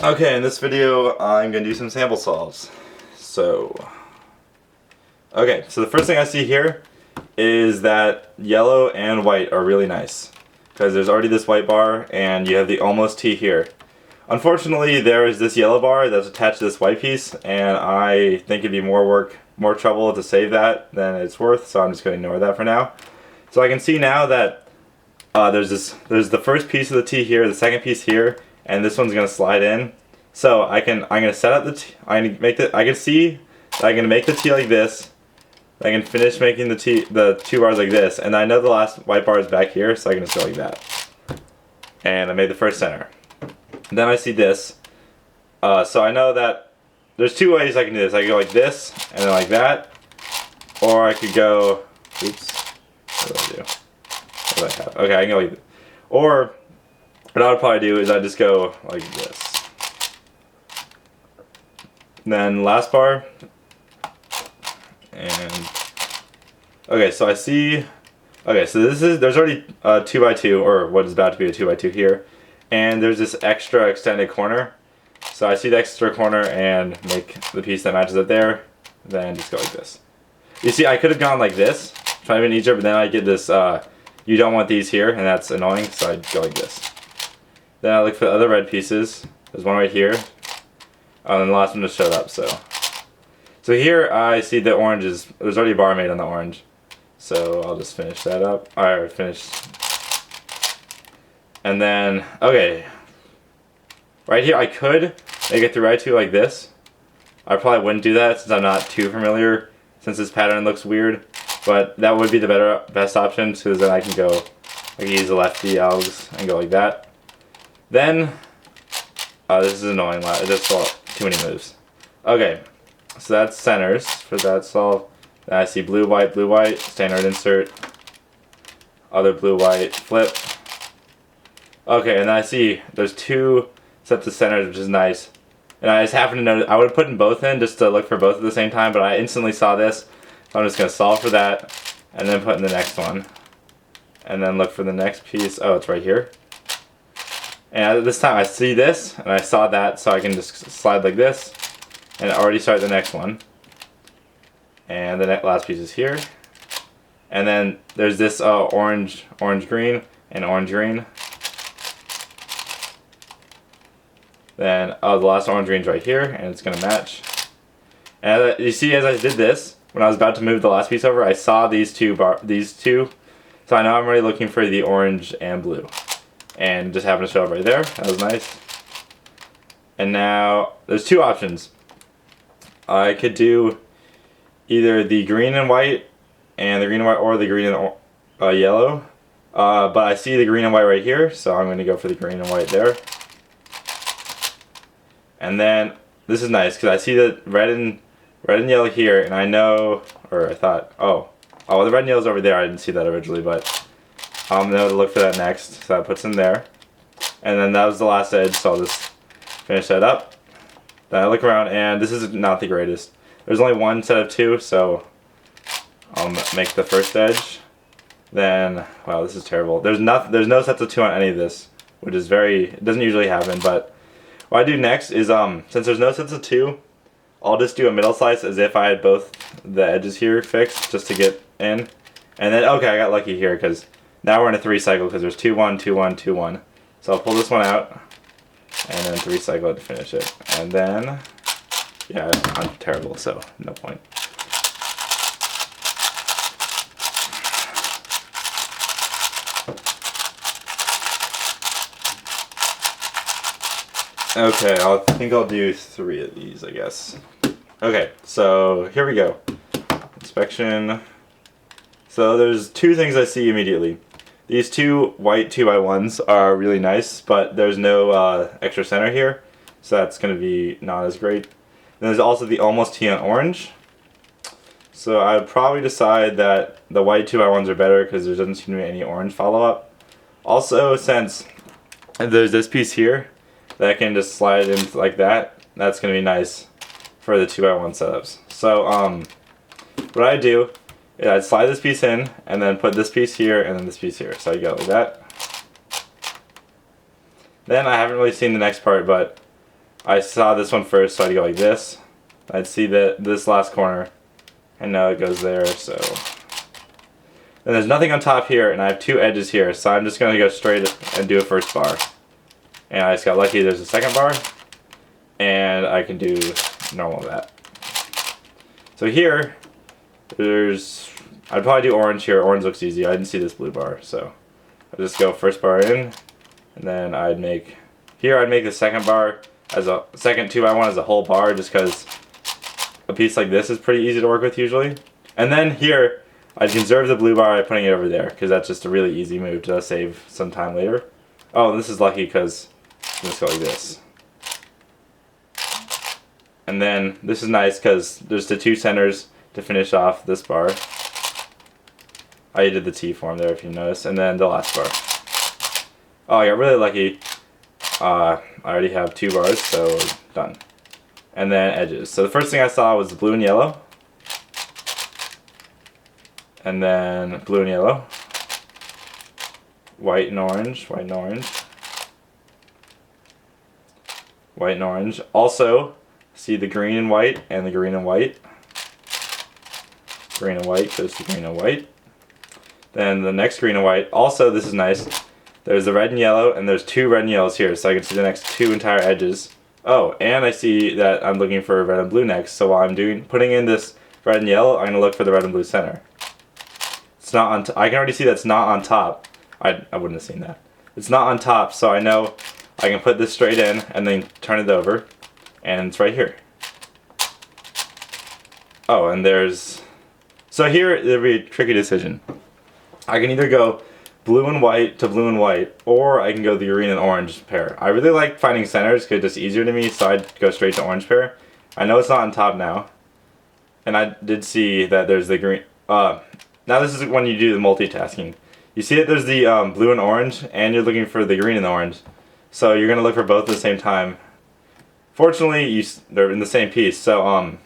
Okay, in this video I'm going to do some sample solves. Okay, so the first thing I see here is that yellow and white are really nice. Because there's already this white bar and you have the almost T here. Unfortunately, there is this yellow bar that's attached to this white piece, and I think it'd be more trouble to save that than it's worth, so I'm just going to ignore that for now. So I can see now that there's the first piece of the T here, the second piece here, and this one's going to slide in. So I'm going to set up the T, I can see that I'm going to make the T like this. I can finish making the two bars like this, and I know the last white bar is back here, so I can just go like that. And I made the first center. Then I see this. So I know that there's two ways I can do this. I can go like this, and then like that. Or I could go, oops, what do I do? What do I have? Okay, I can go like this. Or, what I would probably do is I just go like this. Then last bar. And, okay, so I see, okay, so there's already a 2x2, or what is about to be a 2x2 here. And there's this extra extended corner. So I see the extra corner and make the piece that matches up there. Then just go like this. You see, I could have gone like this, try to be easier, but then I get this, you don't want these here, and that's annoying, so I'd go like this. Then I look for the other red pieces. There's one right here. And the last one just showed up, so. So here I see the orange there's already a bar made on the orange. So I'll just finish that up. Alright, finished. And then, okay, right here I could make it through right two like this. I probably wouldn't do that since I'm not too familiar, since this pattern looks weird. But that would be the best option, because then I can use the lefty elves and go like that. Then, this is annoying, I just saw too many moves. Okay, so that's centers for that solve. Then I see blue, white, standard insert, other blue, white, flip. Okay, and then I see there's two sets of centers, which is nice. And I just happen to notice, I would have put in both in just to look for both at the same time, but I instantly saw this. So I'm just going to solve for that, and then put in the next one. And then look for the next piece. Oh, it's right here. And this time I see this, and I saw that, so I can just slide like this, and already start the next one. And the last piece is here. And then there's this orange, green, and orange, green. Then the last orange green's right here, and it's gonna match. And you see, as I did this, when I was about to move the last piece over, I saw these two, so I know I'm already looking for the orange and blue, and just happened to show up right there. That was nice. And now there's two options. I could do either the green and white, or the green and yellow. But I see the green and white right here, so I'm gonna go for the green and white there. And then this is nice because I see the red and yellow here, and I know, or I thought, oh, the red and yellow's over there. I didn't see that originally, but I'm gonna look for that next. So that puts in there, and then that was the last edge. So I'll just finish that up. Then I look around, and this is not the greatest. There's only one set of two, so I'll make the first edge. Then, wow, this is terrible. There's no sets of two on any of this, which is it doesn't usually happen, but. What I do next is, since there's no sets of two, I'll just do a middle slice as if I had both the edges here fixed, just to get in. And then, okay, I got lucky here, because now we're in a 3 cycle, because there's 2, 1, 2, 1, 2, 1. So I'll pull this one out, and then 3 cycle it to finish it. And then, yeah, I'm terrible, so no point. Okay, I think I'll do 3 of these, I guess. Okay, so here we go. Inspection. So there's 2 things I see immediately. These 2 white 2x1s are really nice, but there's no extra center here, so that's going to be not as great. And there's also the almost T on orange. So I would probably decide that the white 2x1s are better because there doesn't seem to be any orange follow-up. Also, since there's this piece here, that can just slide in like that. That's going to be nice for the 2x1 setups. So what I do is I'd slide this piece in and then put this piece here and then this piece here. So I go like that. Then I haven't really seen the next part, but I saw this one first, so I'd go like this. I'd see that this last corner, and now it goes there, so. Then there's nothing on top here, and I have two edges here, so I'm just going to go straight and do a first bar. And I just got lucky there's a second bar, and I can do normal that. So here, I'd probably do orange here. Orange looks easy. I didn't see this blue bar, so I'd just go first bar in, and then I'd make the second bar as a second 2x1 as a whole bar, just because a piece like this is pretty easy to work with usually. And then here, I'd conserve the blue bar by putting it over there, because that's just a really easy move to save some time later. Oh, this is lucky because I'm just go like this. And then this is nice because there's the two centers to finish off this bar. I did the T form there if you notice, and then the last bar. Oh, I got really lucky. I already have two bars, so done. And then edges. So the first thing I saw was blue and yellow. And then blue and yellow. White and orange, white and orange. White and orange. Also, see the green and white and the green and white. Green and white goes to green and white. Then the next green and white. Also, this is nice. There's the red and yellow, and there's two red and yellows here, so I can see the next two entire edges. Oh, and I see that I'm looking for red and blue next, so while I'm putting in this red and yellow, I'm going to look for the red and blue center. It's not on I can already see that's not on top. I wouldn't have seen that. It's not on top, so I know I can put this straight in and then turn it over, and it's right here. Oh, and there's... So here, there'd be a tricky decision. I can either go blue and white to blue and white, or I can go the green and orange pair. I really like finding centers because it's just easier to me, so I'd go straight to orange pair. I know it's not on top now, and I did see that there's the green... now this is when you do the multitasking. You see that there's the blue and orange, and you're looking for the green and orange. So you're going to look for both at the same time. Fortunately, they're in the same piece, so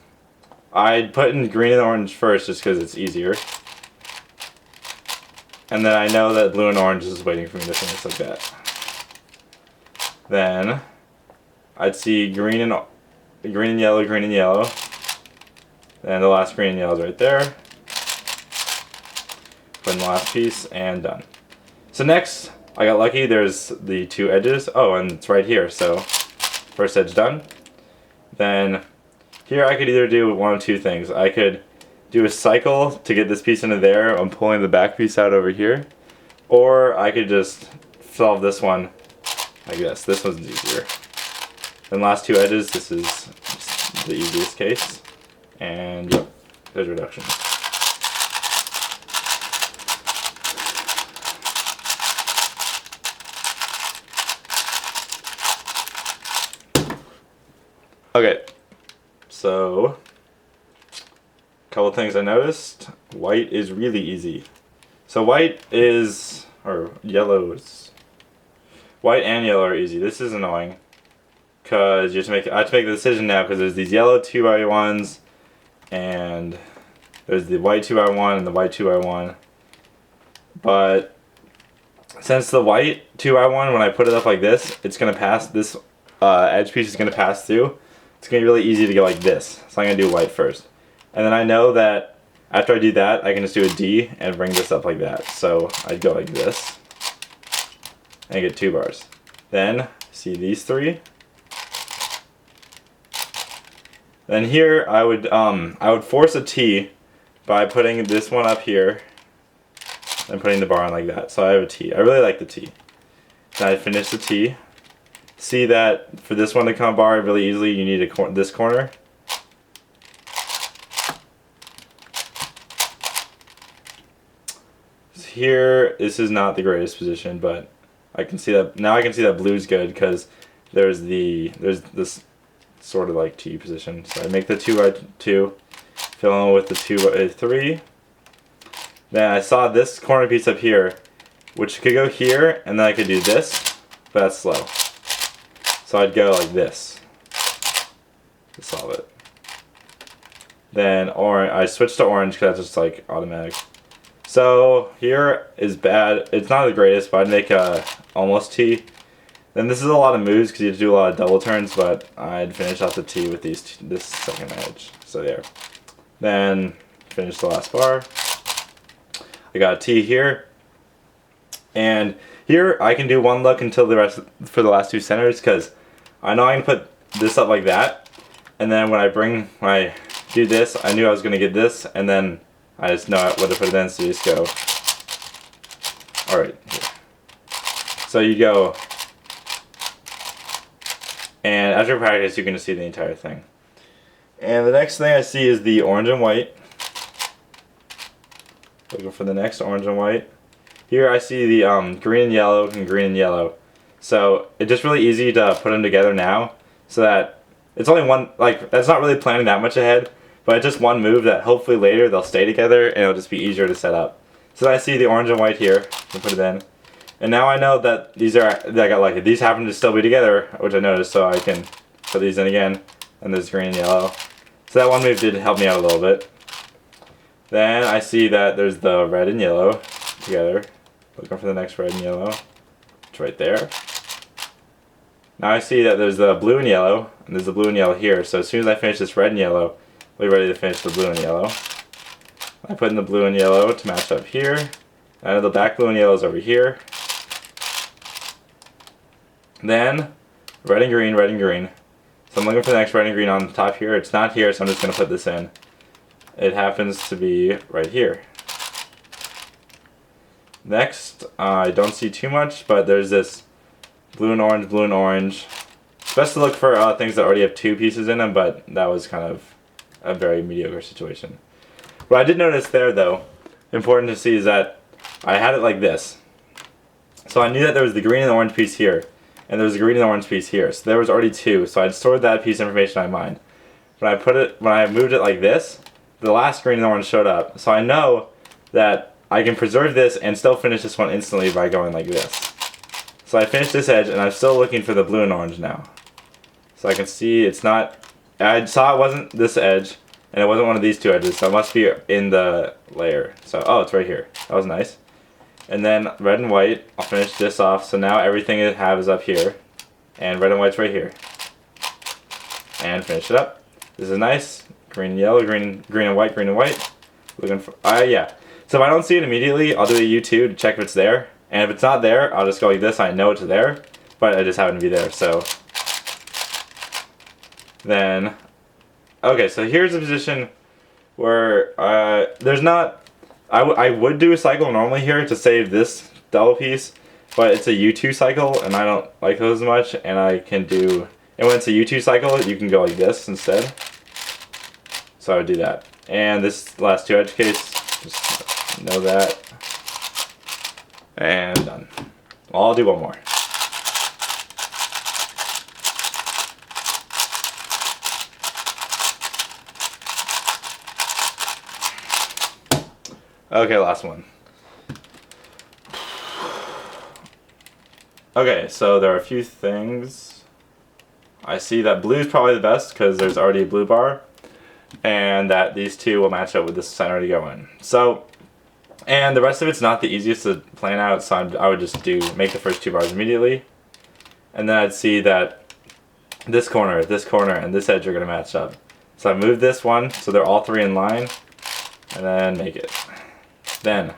I'd put in green and orange first just because it's easier. And then I know that blue and orange is waiting for me to finish like that. Then I'd see green and yellow, green and yellow. Then the last green and yellow is right there. Put in the last piece and done. So next, I got lucky. There's the two edges. Oh, and it's right here. So first edge done. Then here I could either do one of two things. I could do a cycle to get this piece into there. I'm pulling the back piece out over here. Or I could just solve this one like this. This one's easier. Then last two edges, this is the easiest case. And yep, there's reduction. Okay, so couple things I noticed. White is really easy. So white is, or yellow is, white and yellow are easy. This is annoying because you have to make, I have to make the decision now because there's these yellow 2x1s and there's the white 2x1 and the white 2x1. But since the white 2x1, when I put it up like this, it's going to pass, this edge piece is going to pass through. It's going to be really easy to go like this. So I'm going to do white first. And then I know that after I do that, I can just do a D and bring this up like that. So I'd go like this and get two bars. Then see these three. Then here I would force a T by putting this one up here and putting the bar on like that. So I have a T. I really like the T. Then I finish the T. See that for this one to come bar really easily, you need this corner. Here, this is not the greatest position, but I can see that now. I can see that blue's good because there's this sort of like T position. So I make the 2x2, fill in with the 2x3. Then I saw this corner piece up here, which could go here, and then I could do this, but that's slow. So I'd go like this to solve it. Then orange, I switched to orange because that's just like automatic. So here is bad. It's not the greatest, but I'd make a almost T. Then this is a lot of moves because you have to do a lot of double turns, but I'd finish off the T with this second edge. So there. Then finish the last bar. I got a T here. And here I can do one look until the rest for the last two centers because I know I can put this up like that. And then when I do this, I knew I was going to get this, and then I just know what to put it in, so you just go, alright, here. So you go, and as you practice, you're going to see the entire thing. And the next thing I see is the orange and white. Looking for the next orange and white. Here I see the green and yellow and green and yellow. So it's just really easy to put them together now, so that it's only one, like, that's not really planning that much ahead, but it's just one move that hopefully later they'll stay together and it'll just be easier to set up. So I see the orange and white here, and put it in. And now I know that these happen to still be together, which I noticed, so I can put these in again, and there's green and yellow. So that one move did help me out a little bit. Then I see that there's the red and yellow together. Looking for the next red and yellow. It's right there. Now I see that there's the blue and yellow, and there's the blue and yellow here. So as soon as I finish this red and yellow, we'll be ready to finish the blue and yellow. I put in the blue and yellow to match up here. And the back blue and yellow is over here. Then red and green, red and green. So I'm looking for the next red and green on the top here. It's not here, so I'm just going to put this in. It happens to be right here. Next, I don't see too much, but there's this blue and orange, blue and orange. It's best to look for things that already have two pieces in them, but that was kind of a very mediocre situation. What I did notice there, though, important to see, is that I had it like this. So I knew that there was the green and the orange piece here, and there was the green and the orange piece here. So there was already two, so I'd stored that piece of information in my mind. When I moved it like this, the last green and orange showed up. So I know that I can preserve this and still finish this one instantly by going like this. So I finished this edge, and I'm still looking for the blue and orange now. So I can see it's not, I saw it wasn't this edge, and it wasn't one of these two edges, so it must be in the layer. So, oh, it's right here. That was nice. And then red and white, I'll finish this off, so now everything I have is up here. And red and white's right here. And finish it up. This is nice. Green and yellow, green and white, green and white. Looking for, yeah. So if I don't see it immediately, I'll do a U2 to check if it's there. And if it's not there, I'll just go like this. I know it's there, but I just happen to be there. So then, okay, so here's a position where there's not, I would do a cycle normally here to save this double piece, but it's a U2 cycle, and I don't like those as much, and I can do, and when it's a U2 cycle, you can go like this instead. So I would do that. And this last two edge case, just know that. And done. Well, I'll do one more. Okay, last one. Okay, so there are a few things. I see that blue is probably the best because there's already a blue bar, and that these two will match up with this center to go in. So, and the rest of it's not the easiest to plan out, so I would just make the first two bars immediately, and then I'd see that this corner, and this edge are going to match up. So I move this one so they're all three in line, and then make it. Then,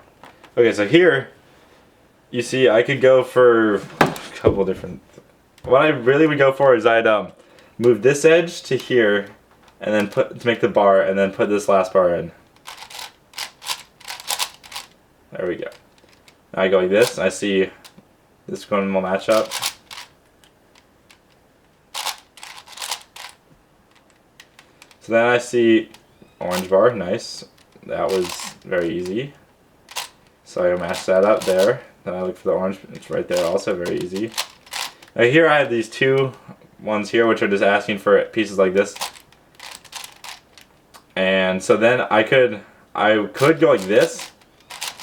okay, so here you see I could go for a couple different. What I really would go for is I'd move this edge to here, and then to make the bar, and then put this last bar in. There we go. Now I go like this, and I see this one will match up. So then I see orange bar, nice. That was very easy. So I match that up there. Then I look for the orange, it's right there also, very easy. Now here I have these two ones here which are just asking for pieces like this. And so then I could go like this,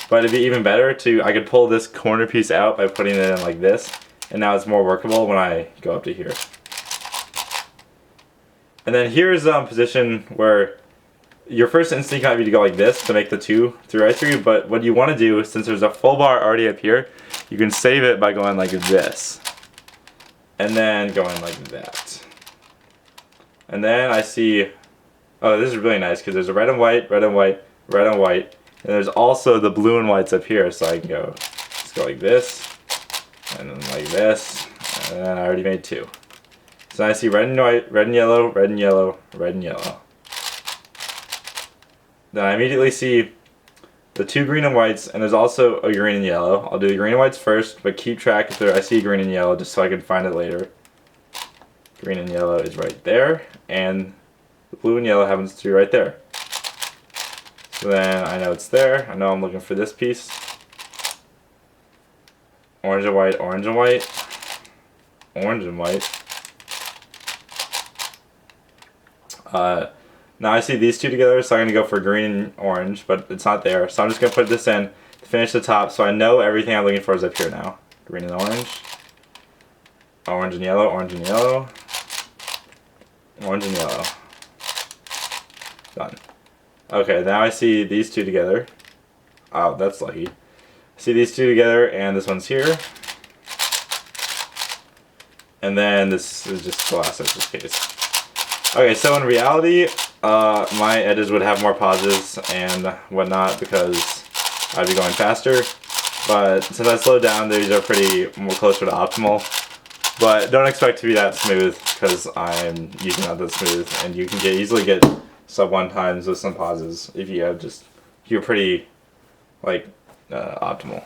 but it'd be even better I could pull this corner piece out by putting it in like this, and now it's more workable when I go up to here. And then here's a position where your first instinct might be to go like this to make the 2 right through, but what you want to do, since there's a full bar already up here, you can save it by going like this. and then going like that. And then I see, oh, this is really nice because there's a red and white, red and white, red and white, and there's also the blue and whites up here, so I can go, let's go like this, and then like this, and then I already made 2. So I see red and white, red and yellow, red and yellow, red and yellow. Then I immediately see the 2 green and whites, and there's also a green and yellow. I'll do the green and whites first, but keep track if I see green and yellow just so I can find it later. Green and yellow is right there, and the blue and yellow happens to be right there. So then I know it's there. I know I'm looking for this piece. Orange and white, orange and white, orange and white. Now I see these 2 together, so I'm going to go for green and orange, but it's not there. So I'm just going to put this in to finish the top, so I know everything I'm looking for is up here now. Green and orange. Orange and yellow, orange and yellow. Orange and yellow. Done. Okay, now I see these 2 together. Oh, that's lucky. I see these 2 together, and this one's here. And then this is just glass in this case. Okay, so in reality, my edges would have more pauses and whatnot because I'd be going faster. But since I slowed down, these are pretty more closer to optimal. But don't expect to be that smooth because I'm usually not that smooth, and you can easily get sub 1 times with some pauses if you have you're pretty like optimal.